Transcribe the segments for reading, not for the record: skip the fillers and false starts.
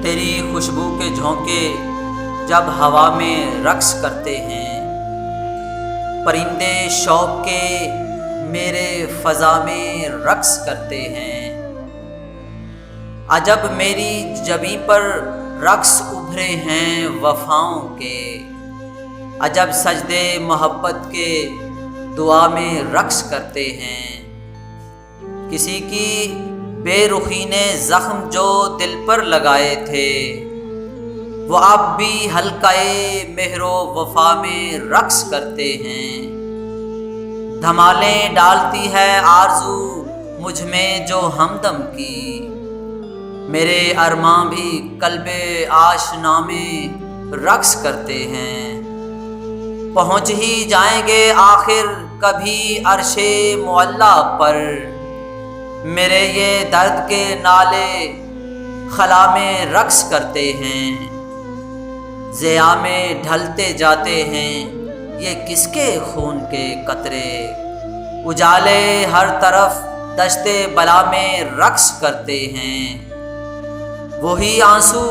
تیری خوشبو کے جھونکے جب ہوا میں رقص کرتے ہیں، پرندے شوق کے میرے فضا میں رقص کرتے ہیں۔ عجب میری جبیں پر رقص ابھرے ہیں وفاؤں کے، عجب سجدے محبت کے دعا میں رقص کرتے ہیں۔ کسی کی بے رخی نے زخم جو دل پر لگائے تھے، وہ اب بھی حلقۂ مہر و وفا میں رقص کرتے ہیں۔ دھمالیں ڈالتی ہے آرزو مجھ میں جو ہمدم کی، میرے ارماں بھی قلب آشنا میں رقص کرتے ہیں۔ پہنچ ہی جائیں گے آخر کبھی عرش معلیٰ پر، میرے یہ درد کے نالے خلا میں رقص کرتے ہیں۔ ضیاء میں ڈھلتے جاتے ہیں یہ کس کے خون کے قطرے، اجالے ہر طرف دشت بلا میں رقص کرتے ہیں۔ وہی آنسو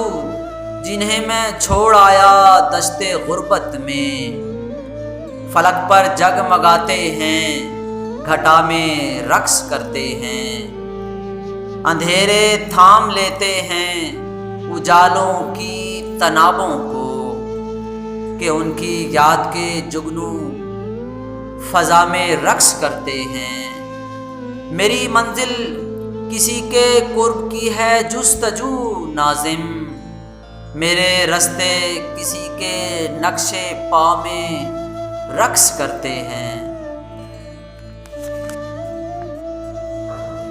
جنہیں میں چھوڑ آیا دشت غربت میں، فلک پر جگمگاتے ہیں گھٹا میں رقص کرتے ہیں۔ اندھیرے تھام لیتے ہیں اجالوں کی تنابوں کو، کہ ان کی یاد کے جگنو فضا میں رقص کرتے ہیں۔ میری منزل کسی کے قرب کی ہے جستجو ناظم، میرے رستے کسی کے نقش پا میں رقص کرتے ہیں۔